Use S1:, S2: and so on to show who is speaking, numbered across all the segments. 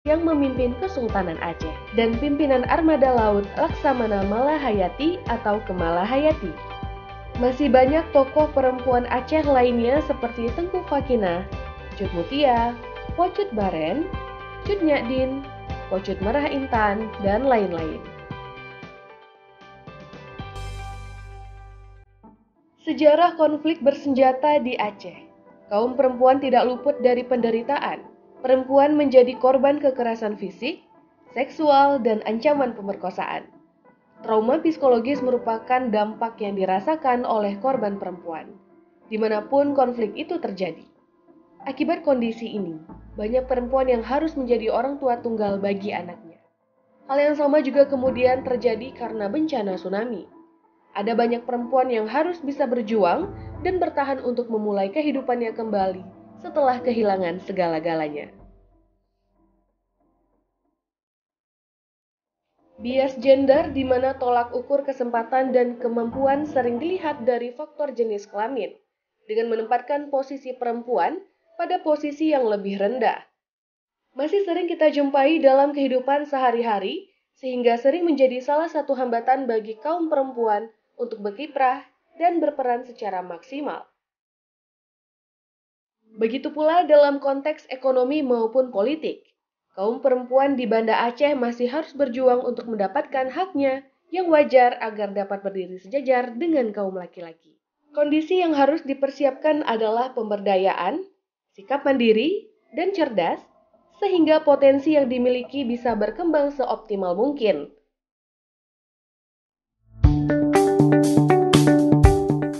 S1: yang memimpin Kesultanan Aceh, dan pimpinan armada laut Laksamana Malahayati atau Kemalahayati. Masih banyak tokoh perempuan Aceh lainnya seperti Tengku Fakina, Cut Mutia, Pocut Baren, Cut Nyadin, Pocut Merah Intan, dan lain-lain. Sejarah konflik bersenjata di Aceh. Kaum perempuan tidak luput dari penderitaan. Perempuan menjadi korban kekerasan fisik, seksual, dan ancaman pemerkosaan. Trauma psikologis merupakan dampak yang dirasakan oleh korban perempuan, dimanapun konflik itu terjadi. Akibat kondisi ini, banyak perempuan yang harus menjadi orang tua tunggal bagi anaknya. Hal yang sama juga kemudian terjadi karena bencana tsunami. Ada banyak perempuan yang harus bisa berjuang dan bertahan untuk memulai kehidupannya kembali setelah kehilangan segala-galanya. Bias gender di mana tolak ukur kesempatan dan kemampuan sering dilihat dari faktor jenis kelamin, dengan menempatkan posisi perempuan pada posisi yang lebih rendah. Masih sering kita jumpai dalam kehidupan sehari-hari, sehingga sering menjadi salah satu hambatan bagi kaum perempuan untuk berkiprah dan berperan secara maksimal. Begitu pula dalam konteks ekonomi maupun politik. Kaum perempuan di Banda Aceh masih harus berjuang untuk mendapatkan haknya yang wajar agar dapat berdiri sejajar dengan kaum laki-laki. Kondisi yang harus dipersiapkan adalah pemberdayaan, sikap mandiri, dan cerdas, sehingga potensi yang dimiliki bisa berkembang seoptimal mungkin.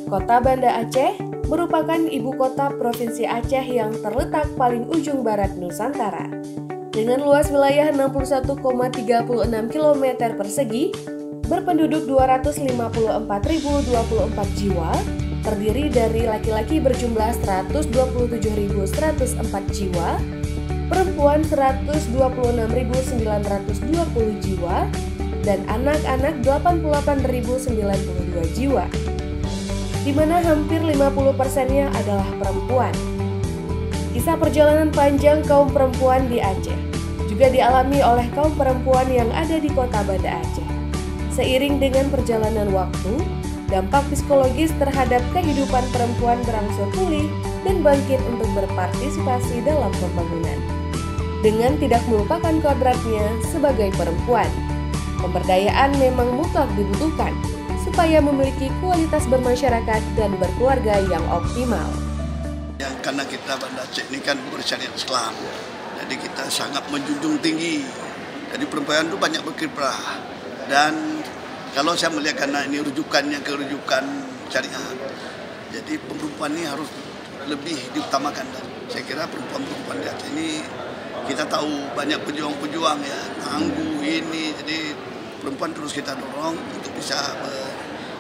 S1: Kota Banda Aceh merupakan ibu kota Provinsi Aceh yang terletak paling ujung barat Nusantara. Dengan luas wilayah 61,36 km persegi, berpenduduk 254.024 jiwa, terdiri dari laki-laki berjumlah 127.104 jiwa, perempuan 126.920 jiwa, dan anak-anak 88.092 jiwa, di mana hampir 50%-nya adalah perempuan. Kisah perjalanan panjang kaum perempuan di Aceh juga dialami oleh kaum perempuan yang ada di kota Banda Aceh. Seiring dengan perjalanan waktu, dampak psikologis terhadap kehidupan perempuan berangsur pulih dan bangkit untuk berpartisipasi dalam pembangunan. Dengan tidak melupakan kodratnya sebagai perempuan, pemberdayaan memang mutlak dibutuhkan supaya memiliki kualitas bermasyarakat dan berkeluarga yang optimal.
S2: Karena kita Banda Aceh ini kan bersyariat Islam, jadi kita sangat menjunjung tinggi. Jadi perempuan itu banyak berkiprah, dan kalau saya melihat karena ini rujukannya ke rujukan syariat, jadi perempuan ini harus lebih diutamakan. Dan saya kira perempuan-perempuan di Aceh ini kita tahu banyak pejuang-pejuang ya, tangguh ini, jadi perempuan terus kita dorong untuk bisa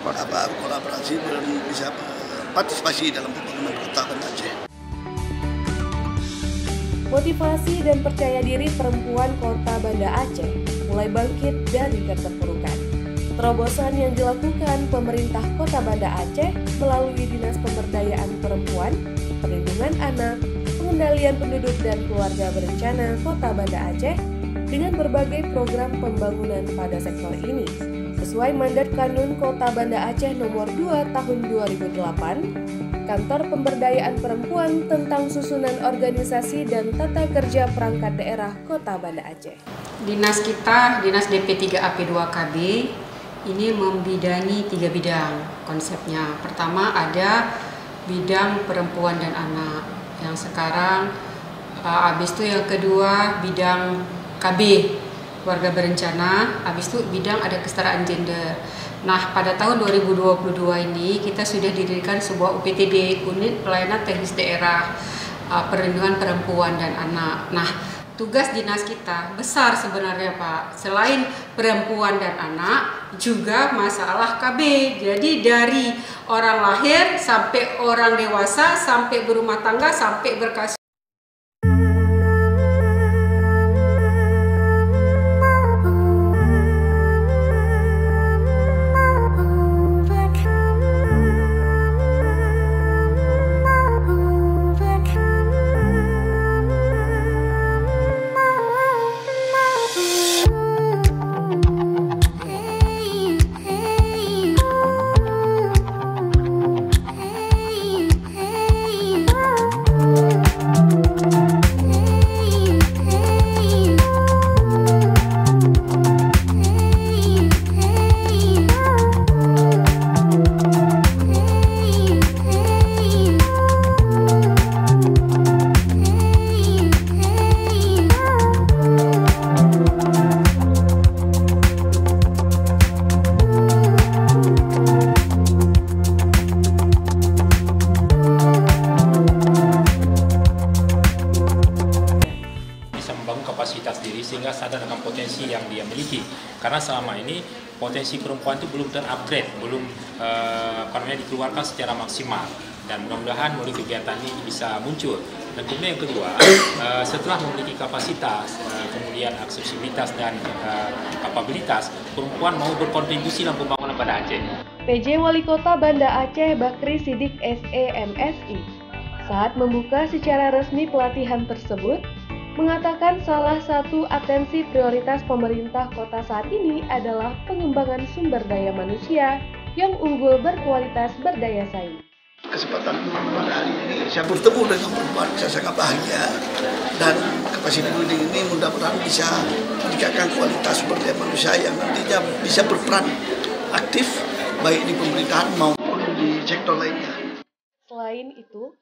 S2: berkolaborasi dan bisa partisipasi dalam pembangunan kota Banda Aceh.
S1: Motivasi dan percaya diri perempuan kota Banda Aceh mulai bangkit dari keterpurukan. Terobosan yang dilakukan pemerintah kota Banda Aceh melalui Dinas Pemberdayaan Perempuan, Perlindungan Anak, Pengendalian Penduduk dan Keluarga Berencana Kota Banda Aceh dengan berbagai program pembangunan pada sektor ini. Sesuai mandat Kanun Kota Banda Aceh Nomor 2 Tahun 2008, Kantor Pemberdayaan Perempuan tentang Susunan Organisasi dan Tata Kerja Perangkat Daerah Kota Banda Aceh.
S3: Dinas kita, Dinas DP3AP2KB, ini membidangi 3 bidang konsepnya. Pertama ada bidang perempuan dan anak, yang sekarang habis itu yang kedua bidang KB, keluarga berencana, habis itu bidang ada kesetaraan gender. Nah, pada tahun 2022 ini kita sudah didirikan sebuah UPTD, Unit Pelayanan Teknis Daerah Perlindungan Perempuan dan Anak. Nah, tugas dinas kita besar sebenarnya Pak. Selain perempuan dan anak, juga masalah KB. Jadi dari orang lahir sampai orang dewasa, sampai berumah tangga, sampai berkasus.
S4: kapasitas diri sehingga sadar akan potensi yang dia miliki. Karena selama ini potensi perempuan itu belum terupgrade, belum dikeluarkan secara maksimal. Dan mudah-mudahan melalui kegiatan ini bisa muncul. Dan kemudian yang kedua, setelah memiliki kapasitas, kemudian aksesibilitas dan kapabilitas, perempuan mau berkontribusi dalam pembangunan Banda Aceh.
S1: PJ Wali Kota Banda Aceh Bakri Siddiq SEMSI saat membuka secara resmi pelatihan tersebut mengatakan salah satu atensi prioritas pemerintah kota saat ini adalah pengembangan sumber daya manusia yang unggul, berkualitas, berdaya saing.
S2: Kesempatan pada hari ini saya bertemu dengan perempuan, saya sangat bahagia, dan capacity building ini mudah-mudahan bisa meningkatkan kualitas sumber daya manusia yang nantinya bisa berperan aktif baik di pemerintahan maupun di sektor lainnya.
S1: Selain itu,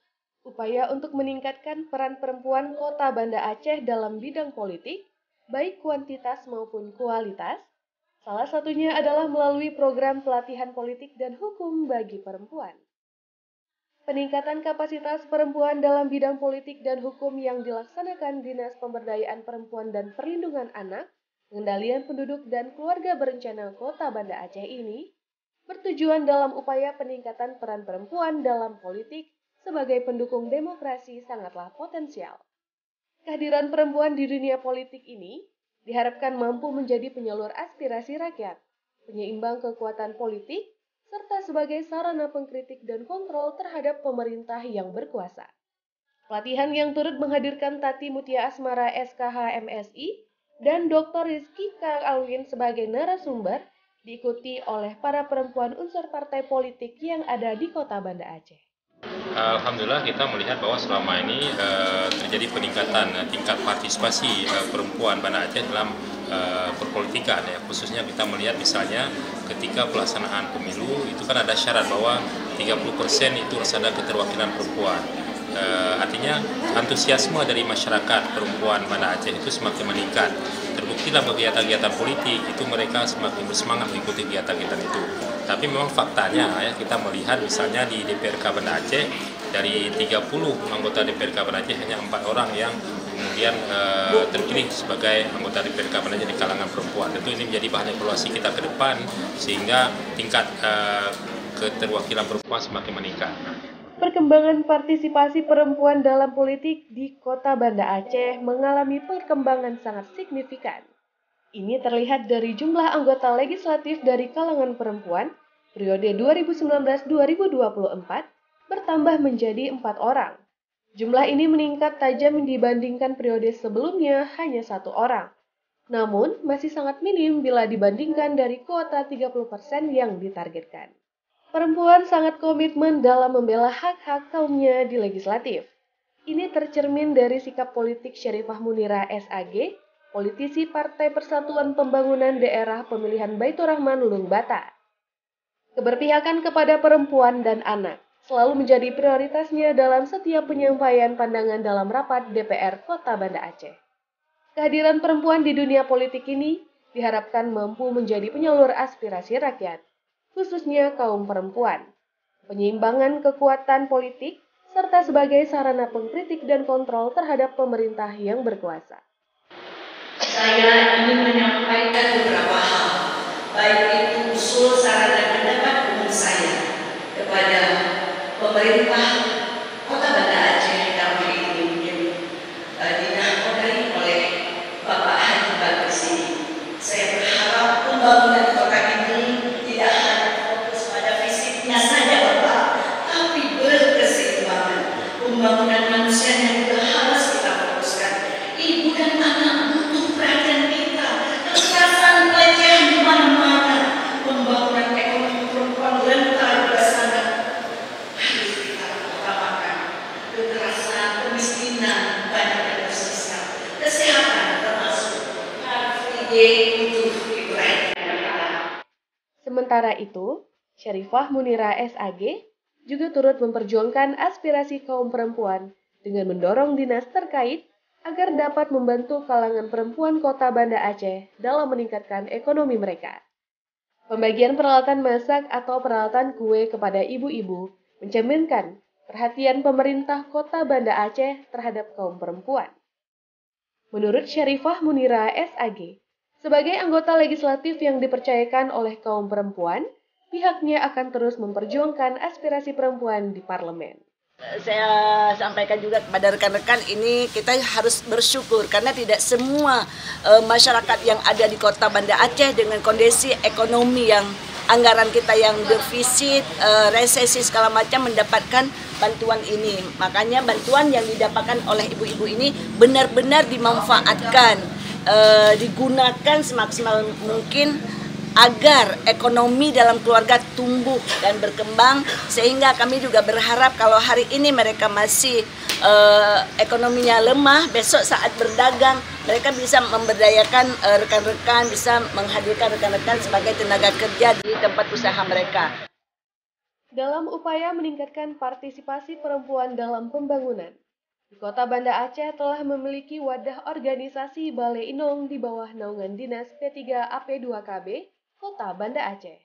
S1: upaya untuk meningkatkan peran perempuan Kota Banda Aceh dalam bidang politik, baik kuantitas maupun kualitas, salah satunya adalah melalui program pelatihan politik dan hukum bagi perempuan. Peningkatan kapasitas perempuan dalam bidang politik dan hukum yang dilaksanakan Dinas Pemberdayaan Perempuan dan Perlindungan Anak, Pengendalian Penduduk dan Keluarga Berencana Kota Banda Aceh ini bertujuan dalam upaya peningkatan peran perempuan dalam politik sebagai pendukung demokrasi sangatlah potensial. Kehadiran perempuan di dunia politik ini diharapkan mampu menjadi penyalur aspirasi rakyat, penyeimbang kekuatan politik, serta sebagai sarana pengkritik dan kontrol terhadap pemerintah yang berkuasa. Pelatihan yang turut menghadirkan Tati Mutia Asmara SKH MSI dan Dr. Rizky K. Alwin sebagai narasumber diikuti oleh para perempuan unsur partai politik yang ada di Kota Banda Aceh.
S4: Alhamdulillah kita melihat bahwa selama ini terjadi peningkatan tingkat partisipasi perempuan Banda Aceh dalam perpolitikan, ya. Khususnya kita melihat misalnya ketika pelaksanaan pemilu itu kan ada syarat bahwa 30% itu harus ada keterwakilan perempuan. Artinya antusiasme dari masyarakat perempuan Banda Aceh itu semakin meningkat. Terbukti dalam kegiatan-kegiatan politik itu mereka semakin bersemangat mengikuti kegiatan-kegiatan itu. Tapi memang faktanya ya, kita melihat misalnya di DPRK Banda Aceh dari 30 anggota DPRK Banda Aceh hanya 4 orang yang kemudian terpilih sebagai anggota DPRK Banda Aceh di kalangan perempuan. Tentu ini menjadi bahan evaluasi kita ke depan sehingga tingkat keterwakilan perempuan semakin meningkat.
S1: Perkembangan partisipasi perempuan dalam politik di Kota Banda Aceh mengalami perkembangan sangat signifikan. Ini terlihat dari jumlah anggota legislatif dari kalangan perempuan periode 2019-2024 bertambah menjadi 4 orang. Jumlah ini meningkat tajam dibandingkan periode sebelumnya hanya 1 orang. Namun, masih sangat minim bila dibandingkan dari kuota 30% yang ditargetkan. Perempuan sangat komitmen dalam membela hak-hak kaumnya di legislatif. Ini tercermin dari sikap politik Syarifah Munirah SAG, politisi Partai Persatuan Pembangunan Daerah Pemilihan Baitur Rahman Lung Bata. Keberpihakan kepada perempuan dan anak selalu menjadi prioritasnya dalam setiap penyampaian pandangan dalam rapat DPR Kota Banda Aceh. Kehadiran perempuan di dunia politik ini diharapkan mampu menjadi penyalur aspirasi rakyat, khususnya kaum perempuan, penyeimbangan kekuatan politik, serta sebagai sarana pengkritik dan kontrol terhadap pemerintah yang berkuasa.
S5: Saya ingin menyampaikan beberapa hal, baik itu usul, saran, dan pendapat umum saya kepada pemerintah Kota Banda Aceh dalam hal ini mungkin dinakodai oleh Bapak Haji Bakri Siddiq. Saya berharap pembangunan kota ini tidak hanya fokus pada fisiknya saja, Bapak, tapi berkeseimbangan. Pembangunan manusianya juga harus kita fokuskan. Ibu dan anak butuh perhatian kita. Kekerasan, pelecehan di mana-mana. Pembangunan ekonomi perempuan rentan juga sangat harus kita utamakan. Kekerasan, kemiskinan banyak yang tersisa. Kesehatan termasuk butuh diperhatikan.
S1: Sementara itu, Syarifah Munirah SAG juga turut memperjuangkan aspirasi kaum perempuan dengan mendorong dinas terkait agar dapat membantu kalangan perempuan Kota Banda Aceh dalam meningkatkan ekonomi mereka. Pembagian peralatan masak atau peralatan kue kepada ibu-ibu mencerminkan perhatian pemerintah Kota Banda Aceh terhadap kaum perempuan. Menurut Syarifah Munira SAG, sebagai anggota legislatif yang dipercayakan oleh kaum perempuan, pihaknya akan terus memperjuangkan aspirasi perempuan di parlemen.
S5: Saya sampaikan juga kepada rekan-rekan, ini kita harus bersyukur karena tidak semua masyarakat yang ada di Kota Banda Aceh dengan kondisi ekonomi yang anggaran kita yang defisit, resesi segala macam mendapatkan bantuan ini. Makanya bantuan yang didapatkan oleh ibu-ibu ini benar-benar dimanfaatkan, digunakan semaksimal mungkin agar ekonomi dalam keluarga tumbuh dan berkembang, sehingga kami juga berharap kalau hari ini mereka masih ekonominya lemah, besok saat berdagang mereka bisa memberdayakan rekan-rekan, bisa menghadirkan rekan-rekan sebagai tenaga kerja di tempat usaha mereka.
S1: Dalam upaya meningkatkan partisipasi perempuan dalam pembangunan, di Kota Banda Aceh telah memiliki wadah organisasi Balai Inong di bawah naungan Dinas P3AP2KB Kota Banda Aceh.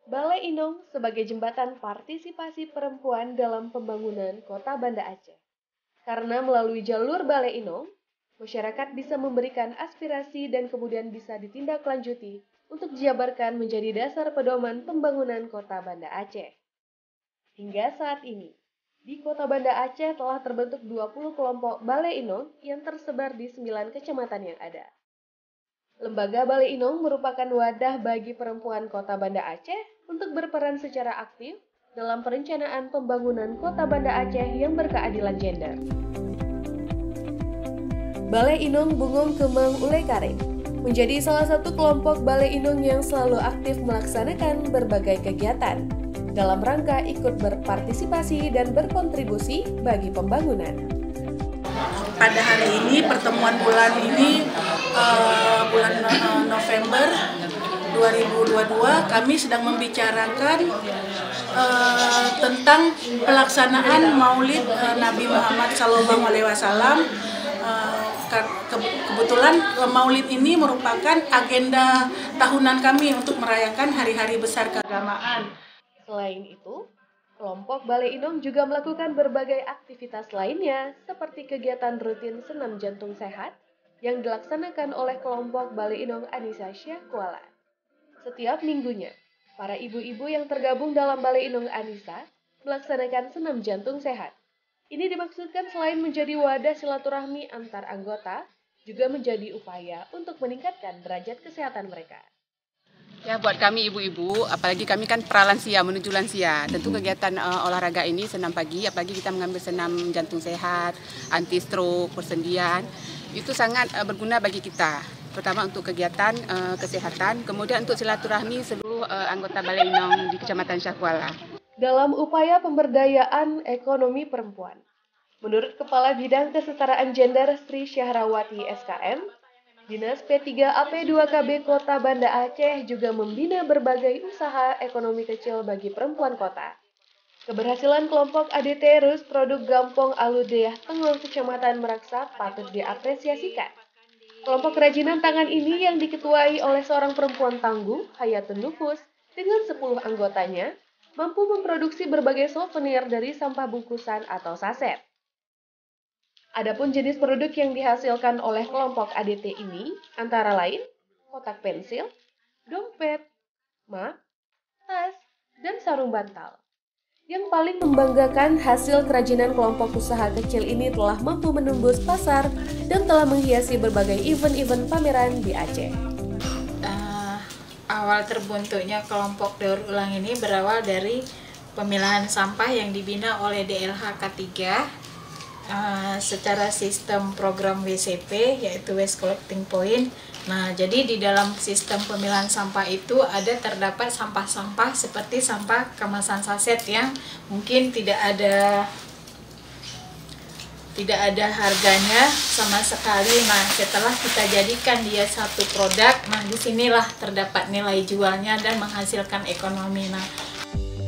S1: Balai Inong sebagai jembatan partisipasi perempuan dalam pembangunan Kota Banda Aceh. Karena melalui jalur Balai Inong, masyarakat bisa memberikan aspirasi dan kemudian bisa ditindaklanjuti untuk dijabarkan menjadi dasar pedoman pembangunan Kota Banda Aceh. Hingga saat ini, di Kota Banda Aceh telah terbentuk 20 kelompok Balai Inong yang tersebar di 9 kecamatan yang ada. Lembaga Balai Inong merupakan wadah bagi perempuan Kota Banda Aceh untuk berperan secara aktif dalam perencanaan pembangunan Kota Banda Aceh yang berkeadilan gender. Balai Inong Bungong Kemang Ulekare menjadi salah satu kelompok Balai Inong yang selalu aktif melaksanakan berbagai kegiatan dalam rangka ikut berpartisipasi dan berkontribusi bagi pembangunan.
S6: Pada hari ini, pertemuan bulan ini, bulan November 2022, kami sedang membicarakan tentang pelaksanaan Maulid Nabi Muhammad SAW. Kebetulan Maulid ini merupakan agenda tahunan kami untuk merayakan hari-hari besar keagamaan.
S1: Selain itu, kelompok Balai Inong juga melakukan berbagai aktivitas lainnya seperti kegiatan rutin senam jantung sehat yang dilaksanakan oleh kelompok Balai Inong Anissa Syah Kuala. Setiap minggunya, para ibu-ibu yang tergabung dalam Balai Inong Anissa melaksanakan senam jantung sehat. Ini dimaksudkan selain menjadi wadah silaturahmi antar anggota, juga menjadi upaya untuk meningkatkan derajat kesehatan mereka.
S7: Ya, buat kami ibu-ibu, apalagi kami kan pralansia menuju lansia, tentu kegiatan olahraga ini senam pagi, apalagi kita mengambil senam jantung sehat, anti stroke, persendian, itu sangat berguna bagi kita. Pertama untuk kegiatan kesehatan, kemudian untuk silaturahmi seluruh anggota Balai Inong di Kecamatan Syah Kuala.
S1: Dalam upaya pemberdayaan ekonomi perempuan, menurut Kepala Bidang Kesetaraan Gender Sri Syahrawati SKM, Dinas P3AP2KB Kota Banda Aceh juga membina berbagai usaha ekonomi kecil bagi perempuan kota. Keberhasilan kelompok ADT Rus Produk Gampong Aludeah Tengong Kecamatan Meraksa patut diapresiasikan. Kelompok kerajinan tangan ini yang diketuai oleh seorang perempuan tangguh, Hayatun Nufus, dengan 10 anggotanya, mampu memproduksi berbagai souvenir dari sampah bungkusan atau saset. Adapun jenis produk yang dihasilkan oleh kelompok ADT ini antara lain kotak pensil, dompet, mug, tas, dan sarung bantal. Yang paling membanggakan, hasil kerajinan kelompok usaha kecil ini telah mampu menembus pasar dan telah menghiasi berbagai event-event pameran di Aceh.
S8: Awal terbentuknya kelompok daur ulang ini berawal dari pemilahan sampah yang dibina oleh DLH K3 secara sistem program WCP, yaitu Waste Collecting Point. Nah, jadi di dalam sistem pemilahan sampah itu terdapat sampah-sampah seperti sampah kemasan saset yang mungkin tidak ada harganya sama sekali. Nah, setelah kita jadikan dia satu produk, nah disinilah terdapat nilai jualnya dan menghasilkan ekonomi. Nah,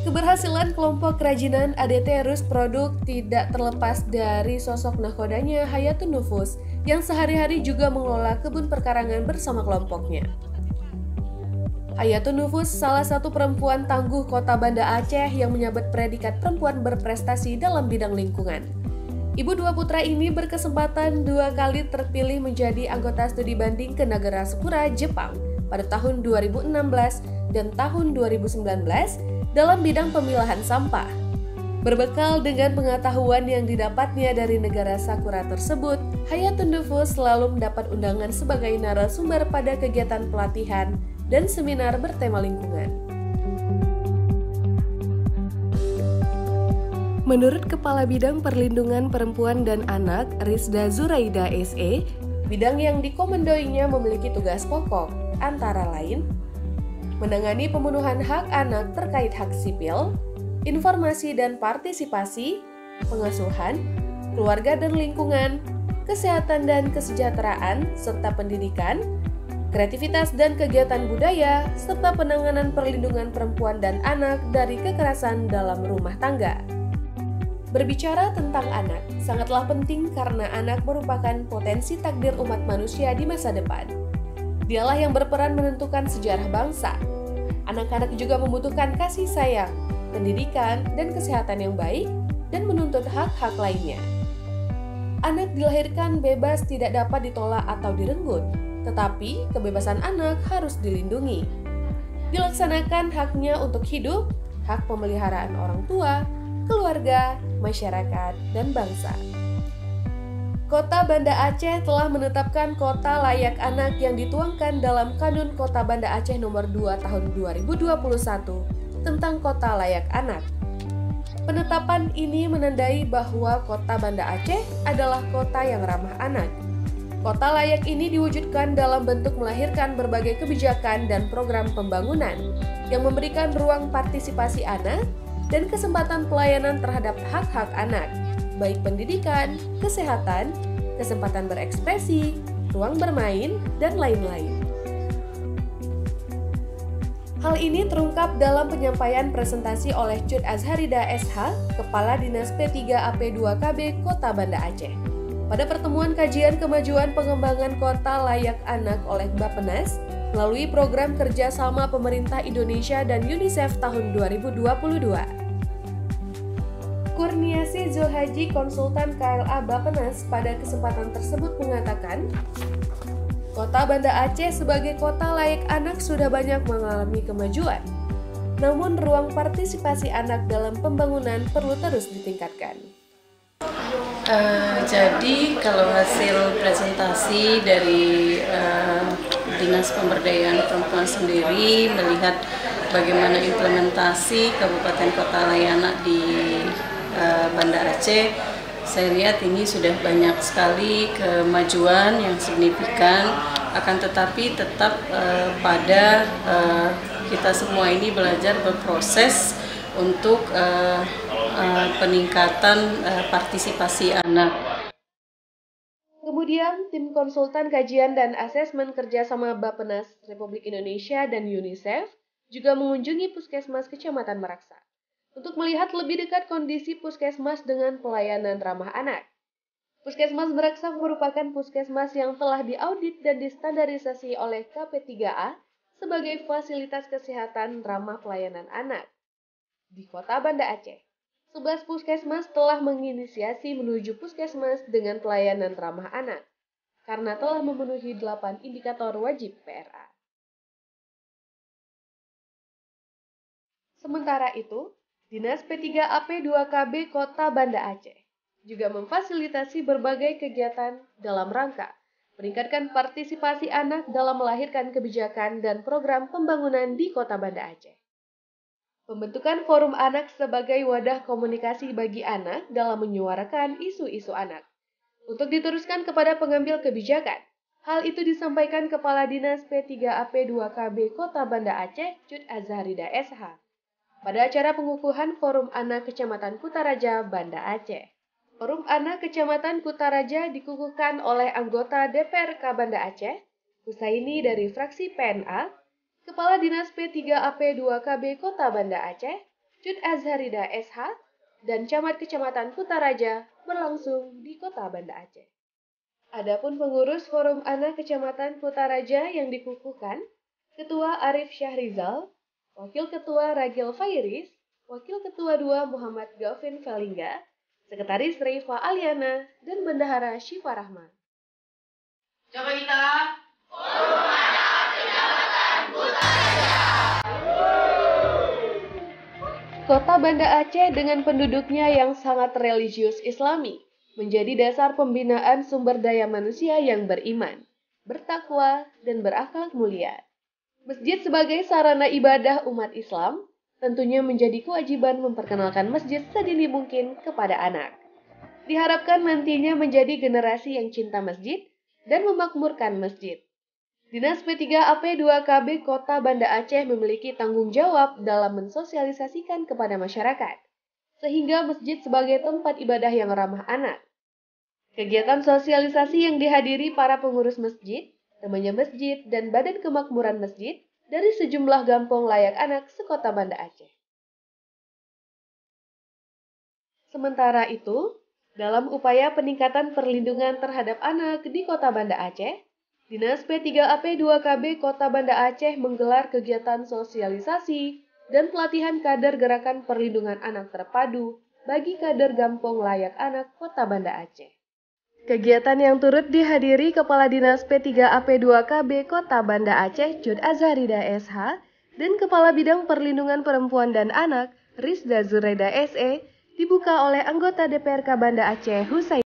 S1: keberhasilan kelompok kerajinan ADT Rus Produk tidak terlepas dari sosok nakodanya Hayatun Nufus yang sehari-hari juga mengelola kebun perkarangan bersama kelompoknya. Hayatun Nufus salah satu perempuan tangguh Kota Banda Aceh yang menyabet predikat perempuan berprestasi dalam bidang lingkungan. Ibu dua putra ini berkesempatan 2 kali terpilih menjadi anggota studi banding ke Nagasakura, Jepang pada tahun 2016 dan tahun 2019 dalam bidang pemilahan sampah. Berbekal dengan pengetahuan yang didapatnya dari negara Sakura tersebut, Hayatun Dufu selalu mendapat undangan sebagai narasumber pada kegiatan pelatihan dan seminar bertema lingkungan. Menurut Kepala Bidang Perlindungan Perempuan dan Anak, Rizda Zuraida SE, bidang yang dikomandoinya memiliki tugas pokok, antara lain, menangani pemenuhan hak anak terkait hak sipil, informasi dan partisipasi, pengasuhan, keluarga dan lingkungan, kesehatan dan kesejahteraan, serta pendidikan, kreativitas dan kegiatan budaya, serta penanganan perlindungan perempuan dan anak dari kekerasan dalam rumah tangga. Berbicara tentang anak, sangatlah penting karena anak merupakan potensi takdir umat manusia di masa depan. Dialah yang berperan menentukan sejarah bangsa. Anak-anak juga membutuhkan kasih sayang, pendidikan, dan kesehatan yang baik, dan menuntut hak-hak lainnya. Anak dilahirkan bebas tidak dapat ditolak atau direnggut, tetapi kebebasan anak harus dilindungi. Dilaksanakan haknya untuk hidup, hak pemeliharaan orang tua, keluarga, masyarakat, dan bangsa. Kota Banda Aceh telah menetapkan kota layak anak yang dituangkan dalam Kanun Kota Banda Aceh nomor 2 tahun 2021 tentang kota layak anak. Penetapan ini menandai bahwa Kota Banda Aceh adalah kota yang ramah anak. Kota layak ini diwujudkan dalam bentuk melahirkan berbagai kebijakan dan program pembangunan yang memberikan ruang partisipasi anak dan kesempatan pelayanan terhadap hak-hak anak, baik pendidikan, kesehatan, kesempatan berekspresi, ruang bermain, dan lain-lain. Hal ini terungkap dalam penyampaian presentasi oleh Cut Azharida SH, Kepala Dinas P3AP2KB Kota Banda Aceh. Pada pertemuan kajian kemajuan pengembangan kota layak anak oleh Bappenas melalui program kerjasama pemerintah Indonesia dan UNICEF tahun 2022. Kurniasi Zulhaji, konsultan KLA Bappenas pada kesempatan tersebut mengatakan, Kota Banda Aceh sebagai kota layak anak sudah banyak mengalami kemajuan. Namun ruang partisipasi anak dalam pembangunan perlu terus ditingkatkan.
S9: Jadi kalau hasil presentasi dari Dinas Pemberdayaan Perempuan sendiri melihat bagaimana implementasi Kabupaten Kota Layak Anak di Banda Aceh, saya lihat ini sudah banyak sekali kemajuan yang signifikan, akan tetapi tetap pada kita semua ini belajar berproses untuk peningkatan partisipasi anak.
S1: Kemudian, tim konsultan kajian dan asesmen kerjasama Bappenas Republik Indonesia dan UNICEF juga mengunjungi Puskesmas Kecamatan Meraksa untuk melihat lebih dekat kondisi puskesmas dengan pelayanan ramah anak. Puskesmas Meraksa merupakan puskesmas yang telah diaudit dan distandarisasi oleh KP3A sebagai fasilitas kesehatan ramah pelayanan anak. Di Kota Banda Aceh, 11 puskesmas telah menginisiasi menuju puskesmas dengan pelayanan ramah anak, karena telah memenuhi 8 indikator wajib PRA. Sementara itu, Dinas P3AP2KB Kota Banda Aceh juga memfasilitasi berbagai kegiatan dalam rangka meningkatkan partisipasi anak dalam melahirkan kebijakan dan program pembangunan di Kota Banda Aceh. Pembentukan forum anak sebagai wadah komunikasi bagi anak dalam menyuarakan isu-isu anak untuk diteruskan kepada pengambil kebijakan. Hal itu disampaikan Kepala Dinas P3AP2KB Kota Banda Aceh, Cut Azharida SH, pada acara pengukuhan Forum Anak Kecamatan Kutaraja, Banda Aceh. Forum Anak Kecamatan Kutaraja dikukuhkan oleh anggota DPRK Banda Aceh, Husaini dari fraksi PNA, Kepala Dinas P3AP2KB Kota Banda Aceh, Cut Azharida SH, dan Camat Kecamatan Kutaraja berlangsung di Kota Banda Aceh. Adapun pengurus Forum Anak Kecamatan Kutaraja yang dikukuhkan, Ketua Arif Syahrizal, Wakil Ketua Ragil Fairis, Wakil Ketua 2 Muhammad Gavin Felingga, Sekretaris Reifa Aliana, dan Bendahara Syifa Rahman.
S10: Coba kita
S1: Kota Banda Aceh dengan penduduknya yang sangat religius Islami menjadi dasar pembinaan sumber daya manusia yang beriman, bertakwa, dan berakhlak mulia. Masjid sebagai sarana ibadah umat Islam tentunya menjadi kewajiban memperkenalkan masjid sedini mungkin kepada anak. Diharapkan nantinya menjadi generasi yang cinta masjid dan memakmurkan masjid. Dinas P3AP2KB Kota Banda Aceh memiliki tanggung jawab dalam mensosialisasikan kepada masyarakat, sehingga masjid sebagai tempat ibadah yang ramah anak. Kegiatan sosialisasi yang dihadiri para pengurus masjid, temannya masjid, dan Badan Kemakmuran Masjid dari sejumlah gampong layak anak sekota Banda Aceh. Sementara itu, dalam upaya peningkatan perlindungan terhadap anak di Kota Banda Aceh, Dinas P3AP2KB Kota Banda Aceh menggelar kegiatan sosialisasi dan pelatihan kader Gerakan Perlindungan Anak Terpadu bagi kader Gampong Layak Anak Kota Banda Aceh. Kegiatan yang turut dihadiri Kepala Dinas P3AP2KB Kota Banda Aceh Jud Azharida SH dan Kepala Bidang Perlindungan Perempuan dan Anak Rizda Zureda SE dibuka oleh anggota DPRK Banda Aceh Husain.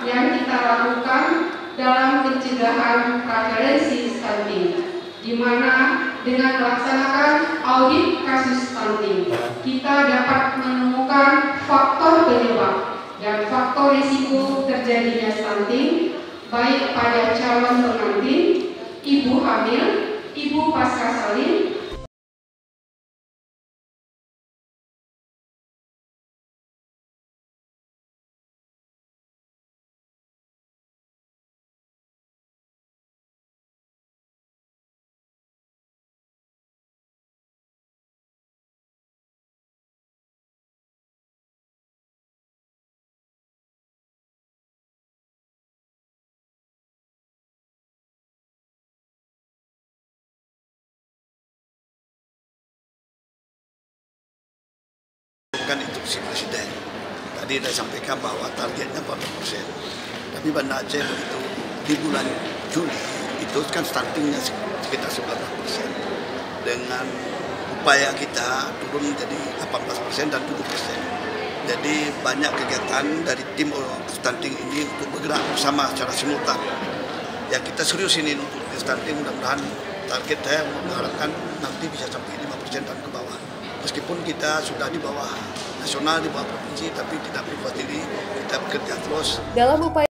S11: yang kita lakukan dalam pencegahan prevalensi stunting, di mana dengan melaksanakan audit kasus stunting, kita dapat menemukan faktor penyebab dan faktor risiko terjadinya stunting, baik pada calon pengantin, ibu hamil, ibu pasca salin,
S2: instruksi Presiden. Tadi saya sampaikan bahwa targetnya 40%. Tapi Banda Aceh begitu di bulan Juli itu kan stuntingnya sekitar 19%. Dengan upaya kita turun menjadi 18% dan 7%. Jadi banyak kegiatan dari tim stunting ini untuk bergerak bersama secara simultan. Ya kita serius ini untuk stunting, mudah-mudahan target saya mengharapkan nanti bisa sampai 5% dan ke bawah. Meskipun kita sudah di bawah nasional, di bawah provinsi, tapi tidak berpuas diri, kita bekerja terus.
S1: Dalam upaya